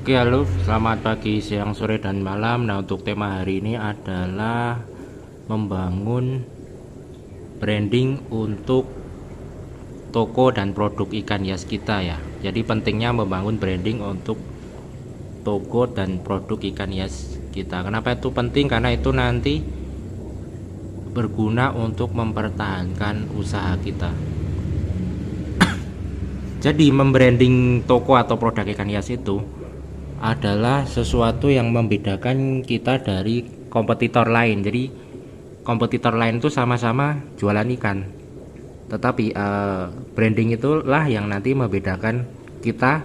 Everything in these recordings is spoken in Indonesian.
Oke, halo, selamat pagi, siang, sore, dan malam. Nah, untuk tema hari ini adalah membangun branding untuk toko dan produk ikan hias kita ya. Jadi pentingnya membangun branding untuk toko dan produk ikan hias kita. Kenapa itu penting? Karena itu nanti berguna untuk mempertahankan usaha kita. Jadi membranding toko atau produk ikan hias itu adalah sesuatu yang membedakan kita dari kompetitor lain. Jadi kompetitor lain itu sama-sama jualan ikan, tetapi branding itulah yang nanti membedakan kita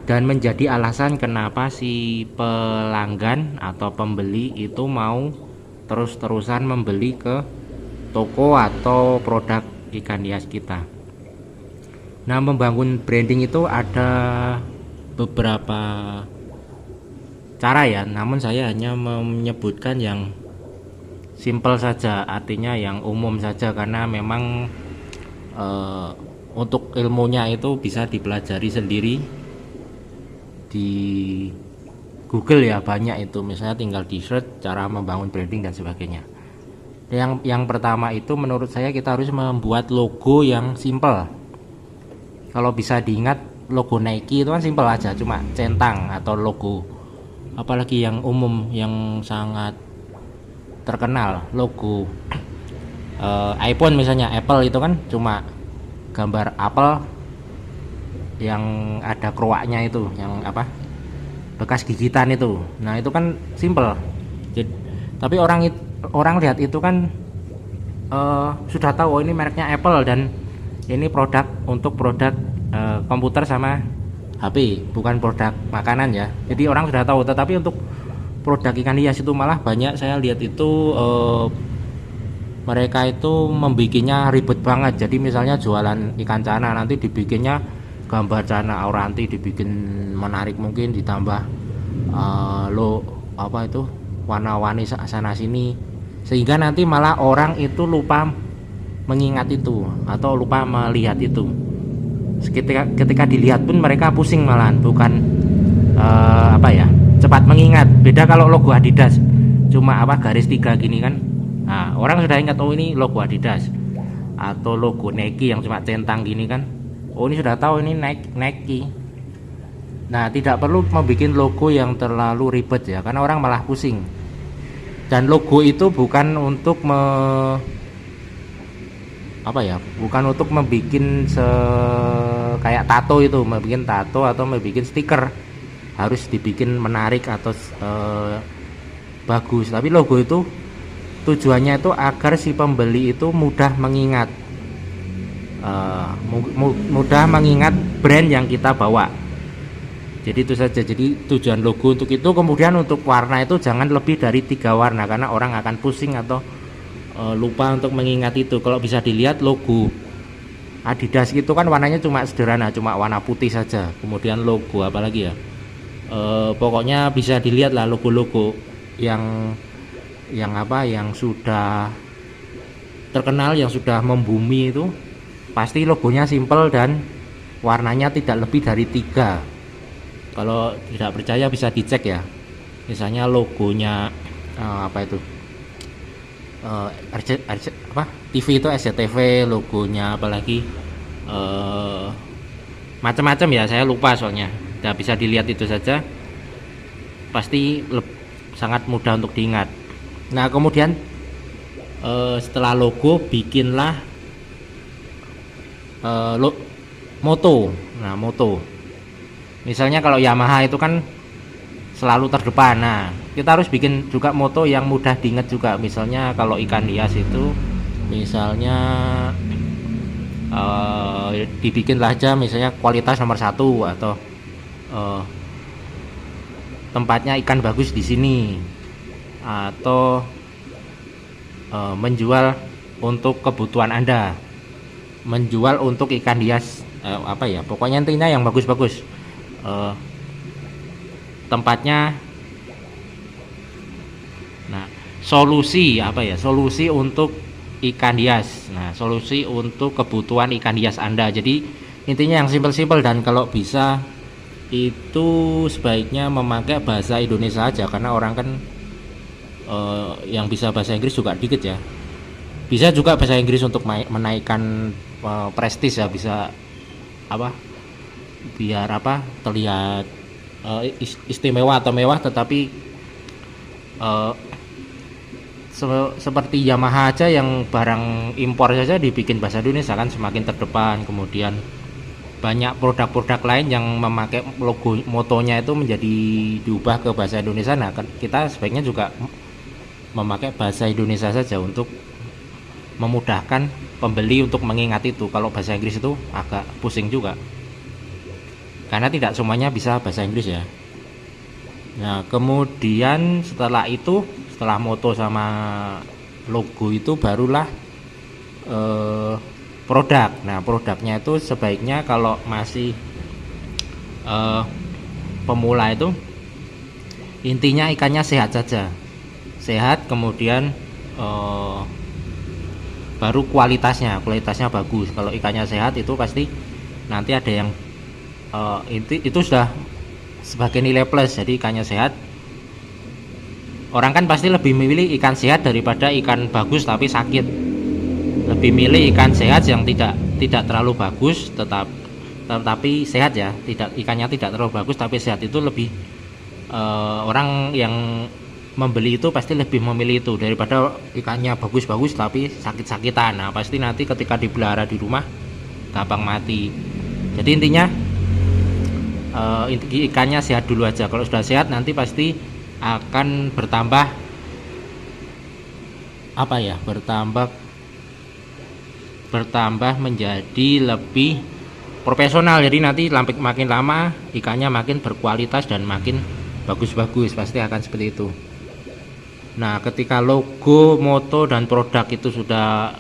dan menjadi alasan kenapa si pelanggan atau pembeli itu mau terus-terusan membeli ke toko atau produk ikan hias kita. Nah, membangun branding itu ada beberapa cara ya, namun saya hanya menyebutkan yang simple saja, artinya yang umum saja, karena memang untuk ilmunya itu bisa dipelajari sendiri di Google ya, banyak itu, misalnya tinggal di search cara membangun branding dan sebagainya. Yang pertama itu menurut saya kita harus membuat logo yang simple. Kalau bisa diingat, logo Nike itu kan simpel aja, cuma centang atau logo. Apalagi yang umum yang sangat terkenal, logo iPhone misalnya, Apple itu kan cuma gambar apel yang ada kroaknya itu, yang apa, bekas gigitan itu. Nah, itu kan simpel. Tapi orang lihat itu kan sudah tahu, oh ini mereknya Apple dan ini produk untuk produk komputer sama HP, bukan produk makanan ya. Jadi orang sudah tahu. Tetapi untuk produk ikan hias itu malah banyak saya lihat itu mereka itu membikinnya ribet banget. Jadi misalnya jualan ikan cana, nanti dibikinnya gambar cana auranti, dibikin menarik mungkin, ditambah apa itu warna-warni sana sini, sehingga nanti malah orang itu lupa mengingat itu atau lupa melihat itu. Ketika dilihat pun mereka pusing malahan, bukan cepat mengingat. Beda kalau logo Adidas cuma garis 3 gini kan, nah orang sudah ingat, oh ini logo Adidas. Atau logo Nike yang cuma centang gini kan, oh ini sudah tahu ini Nike. Nah, tidak perlu membuat logo yang terlalu ribet ya, karena orang malah pusing. Dan logo itu bukan untuk bukan untuk membuat kayak tato itu, membuat tato atau membuat stiker harus dibikin menarik atau bagus. Tapi logo itu tujuannya itu agar si pembeli itu mudah mengingat, mudah mengingat brand yang kita bawa. Jadi itu saja. Jadi tujuan logo untuk itu. Kemudian untuk warna itu jangan lebih dari 3 warna, karena orang akan pusing atau lupa untuk mengingat itu. Kalau bisa dilihat logo Adidas itu kan warnanya cuma sederhana, cuma warna putih saja. Kemudian logo apalagi ya, pokoknya bisa dilihat lah logo-logo yang sudah terkenal, yang sudah membumi itu pasti logonya simple dan warnanya tidak lebih dari 3. Kalau tidak percaya bisa dicek ya, misalnya logonya TV itu SCTV, logonya apalagi macam-macam ya, saya lupa soalnya. Tidak bisa dilihat itu saja, pasti sangat mudah untuk diingat. Nah, kemudian setelah logo bikinlah moto. Nah, moto misalnya kalau Yamaha itu kan selalu terdepan. Nah, kita harus bikin juga moto yang mudah diingat juga. Misalnya kalau ikan hias itu misalnya dibikinlah aja misalnya kualitas nomor 1, atau tempatnya ikan bagus di sini, atau menjual untuk kebutuhan Anda, menjual untuk ikan hias, pokoknya intinya yang bagus-bagus. Tempatnya, nah solusi solusi untuk ikan hias, nah solusi untuk kebutuhan ikan hias Anda. Jadi intinya yang simpel-simpel, dan kalau bisa itu sebaiknya memakai bahasa Indonesia aja, karena orang kan yang bisa bahasa Inggris juga dikit ya. Bisa juga bahasa Inggris untuk menaikkan prestis ya, bisa apa, biar apa, terlihat istimewa atau mewah, tetapi eh, seperti Yamaha aja yang barang impor saja dibikin bahasa Indonesia kan semakin terdepan. Kemudian banyak produk-produk lain yang memakai logo motonya itu menjadi diubah ke bahasa Indonesia. Nah, kita sebaiknya juga memakai bahasa Indonesia saja untuk memudahkan pembeli untuk mengingat itu. Kalau bahasa Inggris itu agak pusing juga, karena tidak semuanya bisa bahasa Inggris ya. Nah, kemudian setelah moto sama logo itu barulah produk. Nah, produknya itu sebaiknya kalau masih pemula itu intinya ikannya sehat saja. Sehat, kemudian baru kualitasnya bagus. Kalau ikannya sehat itu pasti nanti ada yang itu sudah sebagai nilai plus. Jadi ikannya sehat, orang kan pasti lebih memilih ikan sehat daripada ikan bagus tapi sakit. Lebih milih ikan sehat yang tidak terlalu bagus tetapi sehat ya, ikannya tidak terlalu bagus tapi sehat. Itu lebih orang yang membeli itu pasti lebih memilih itu daripada ikannya bagus-bagus tapi sakit-sakitan. Nah, pasti nanti ketika dipelihara di rumah gampang mati. Jadi intinya ikannya sehat dulu aja. Kalau sudah sehat nanti pasti akan bertambah apa ya, bertambah menjadi lebih profesional. Jadi nanti makin lama ikannya makin berkualitas dan makin bagus-bagus, pasti akan seperti itu. Nah, ketika logo, moto dan produk itu sudah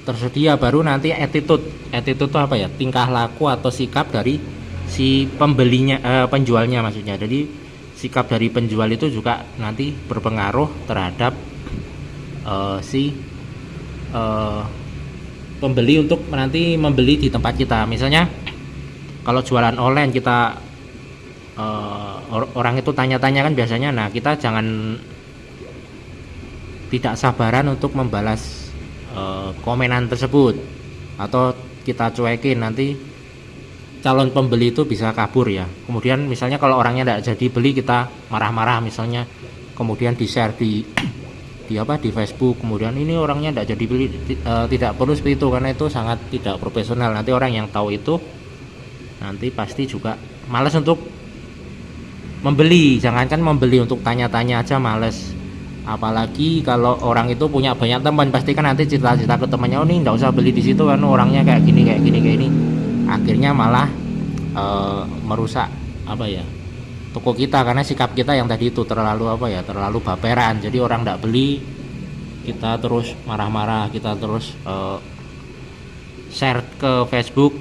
tersedia, baru nanti attitude itu apa ya, tingkah laku atau sikap dari si pembelinya, penjualnya maksudnya. Jadi sikap dari penjual itu juga nanti berpengaruh terhadap si pembeli untuk nanti membeli di tempat kita. Misalnya kalau jualan online kita orang itu tanya-tanya kan biasanya. Nah, kita jangan tidak sabaran untuk membalas komenan tersebut, atau kita cuekin, nanti calon pembeli itu bisa kabur ya. Kemudian misalnya kalau orangnya tidak jadi beli, kita marah-marah misalnya, kemudian di share di Facebook, kemudian ini orangnya tidak jadi beli. Tidak perlu seperti itu, karena itu sangat tidak profesional. Nanti orang yang tahu itu nanti pasti juga malas untuk membeli. Jangankan membeli, untuk tanya-tanya aja males. Apalagi kalau orang itu punya banyak teman, pasti kan nanti cerita-cerita ke temannya, oh nih nggak usah beli di situ kan orangnya kayak gini. Akhirnya malah merusak apa ya, toko kita, karena sikap kita yang tadi itu terlalu terlalu baperan. Jadi orang nggak beli, kita terus marah-marah, kita terus share ke Facebook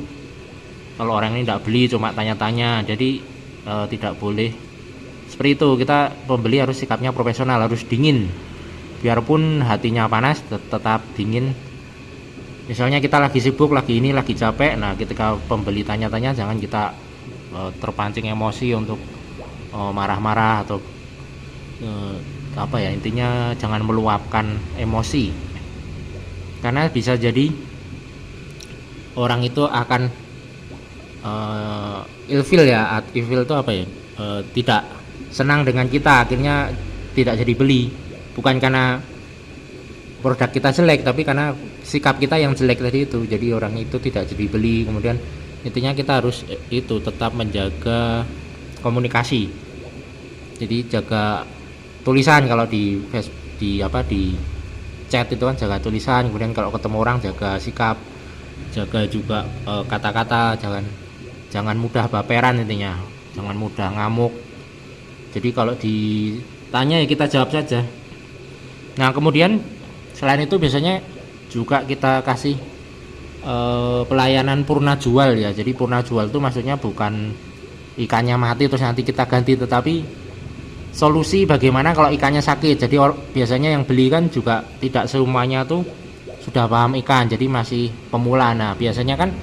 kalau orang ini nggak beli, cuma tanya-tanya. Jadi tidak boleh seperti itu. Kita pembeli harus sikapnya profesional, harus dingin, biarpun hatinya panas tetap dingin. Misalnya kita lagi sibuk, lagi capek, nah ketika pembeli tanya-tanya jangan kita terpancing emosi untuk marah-marah atau intinya jangan meluapkan emosi, karena bisa jadi orang itu akan ilfil ya. Ilfil itu tidak senang dengan kita, akhirnya tidak jadi beli. Bukan karena produk kita jelek, tapi karena sikap kita yang jelek tadi itu, jadi orang itu tidak jadi beli. Kemudian intinya kita harus tetap menjaga komunikasi. Jadi jaga tulisan, kalau di chat itu kan jaga tulisan. Kemudian kalau ketemu orang jaga sikap, jaga juga kata-kata, jangan mudah baperan, intinya jangan mudah ngamuk. Jadi kalau ditanya ya kita jawab saja. Nah, kemudian selain itu biasanya juga kita kasih pelayanan purna jual ya. Jadi purna jual itu maksudnya bukan ikannya mati terus nanti kita ganti, tetapi solusi bagaimana kalau ikannya sakit. Jadi biasanya yang beli kan juga tidak semuanya tuh sudah paham ikan, jadi masih pemula. Nah, biasanya kan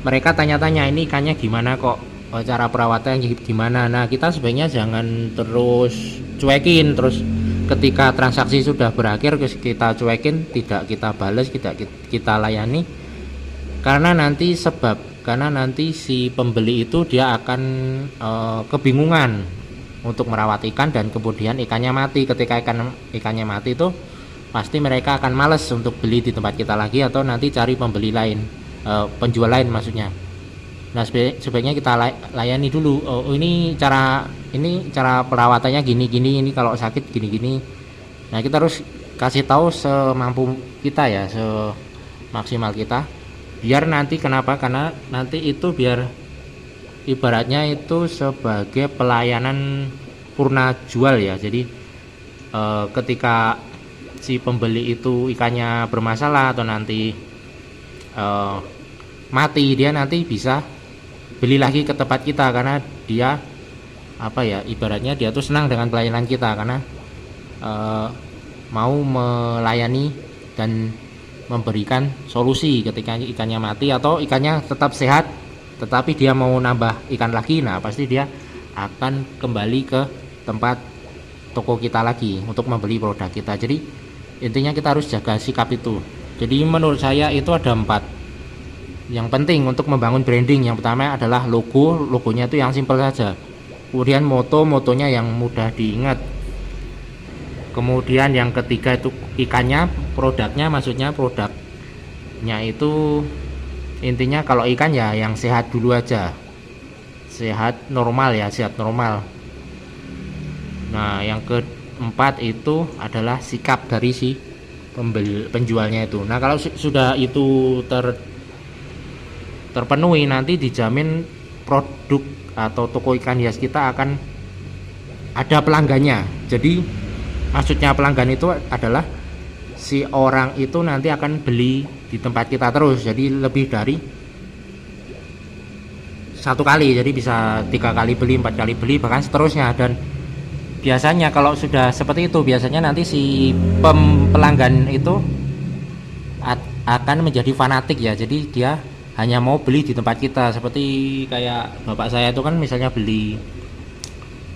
mereka tanya-tanya, ini ikannya gimana kok cara perawatannya gimana. Nah, kita sebaiknya jangan terus cuekin, terus ketika transaksi sudah berakhir kita cuekin, tidak kita balas, tidak kita layani, karena nanti si pembeli itu dia akan kebingungan untuk merawat ikan, dan kemudian ikannya mati. Ketika ikannya mati itu pasti mereka akan males untuk beli di tempat kita lagi, atau nanti cari pembeli lain, penjual lain maksudnya. Nah, sebaiknya kita layani dulu. Ini cara perawatannya gini, ini kalau sakit gini. Nah, kita harus kasih tahu semampu kita ya, semaksimal kita. Biar nanti kenapa? Karena nanti itu biar ibaratnya itu sebagai pelayanan purna jual ya. Jadi ketika si pembeli itu ikannya bermasalah atau nanti mati, dia nanti bisa beli lagi ke tempat kita, karena dia ibaratnya dia tuh senang dengan pelayanan kita, karena mau melayani dan memberikan solusi ketika ikannya mati atau ikannya tetap sehat tetapi dia mau nambah ikan lagi. Nah, pasti dia akan kembali ke tempat toko kita lagi untuk membeli produk kita. Jadi intinya kita harus jaga sikap itu. Jadi menurut saya itu ada 4 yang penting untuk membangun branding. Yang pertama adalah logonya itu yang simpel saja. Kemudian motonya yang mudah diingat. Kemudian yang ketiga itu ikannya, produknya itu intinya kalau ikan ya yang sehat dulu aja, sehat normal. Nah, yang keempat itu adalah sikap dari si penjualnya itu. Nah, kalau sudah itu terpenuhi, nanti dijamin produk atau toko ikan hias kita akan ada pelanggannya. Jadi maksudnya pelanggan itu adalah si orang itu nanti akan beli di tempat kita terus, jadi lebih dari 1 kali, jadi bisa 3 kali beli, 4 kali beli, bahkan seterusnya. Dan biasanya kalau sudah seperti itu, biasanya nanti si pelanggan itu akan menjadi fanatik ya, jadi dia hanya mau beli di tempat kita. Seperti kayak bapak saya itu kan misalnya beli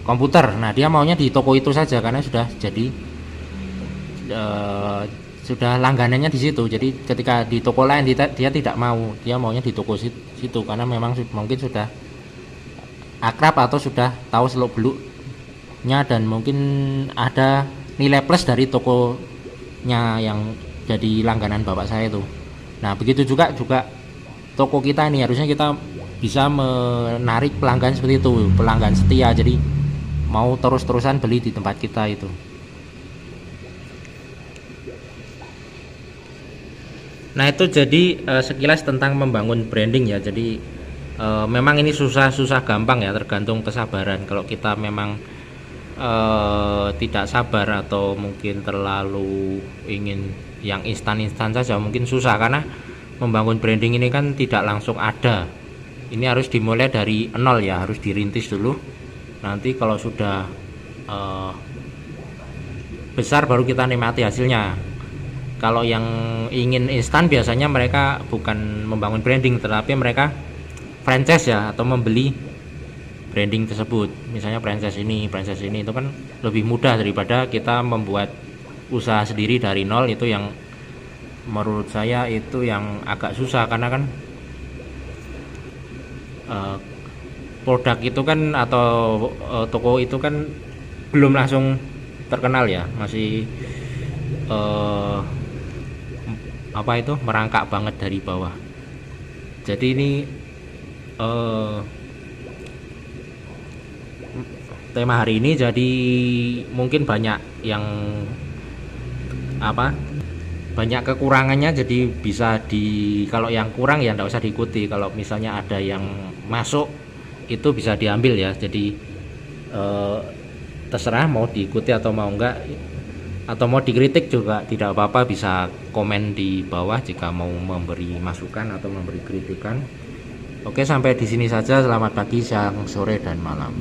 komputer, nah dia maunya di toko itu saja karena sudah jadi sudah langganannya di situ. Jadi ketika di toko lain dia tidak mau, dia maunya di toko situ karena memang mungkin sudah akrab atau sudah tahu seluk beluknya, dan mungkin ada nilai plus dari tokonya yang jadi langganan bapak saya itu. Nah, begitu juga toko kita ini harusnya kita bisa menarik pelanggan seperti itu, pelanggan setia, jadi mau terus-terusan beli di tempat kita itu. Nah, itu jadi sekilas tentang membangun branding ya. Jadi memang ini susah gampang ya, tergantung kesabaran. Kalau kita memang tidak sabar atau mungkin terlalu ingin yang instan saja, mungkin susah, karena membangun branding ini kan tidak langsung ada. Ini harus dimulai dari nol ya, harus dirintis dulu. Nanti kalau sudah besar baru kita nikmati hasilnya. Kalau yang ingin instan biasanya mereka bukan membangun branding, tetapi mereka franchise ya, atau membeli branding tersebut. Misalnya franchise ini itu kan lebih mudah daripada kita membuat usaha sendiri dari nol. Itu yang menurut saya itu yang agak susah, karena kan produk itu kan atau toko itu kan belum langsung terkenal ya, masih merangkak banget dari bawah. Jadi ini tema hari ini, jadi mungkin banyak yang banyak kekurangannya, jadi bisa kalau yang kurang ya enggak usah diikuti. Kalau misalnya ada yang masuk itu bisa diambil ya. Jadi terserah mau diikuti atau mau enggak, atau mau dikritik juga tidak apa-apa, bisa komen di bawah jika mau memberi masukan atau memberi kritikan. Oke, sampai di sini saja. Selamat pagi, siang, sore, dan malam.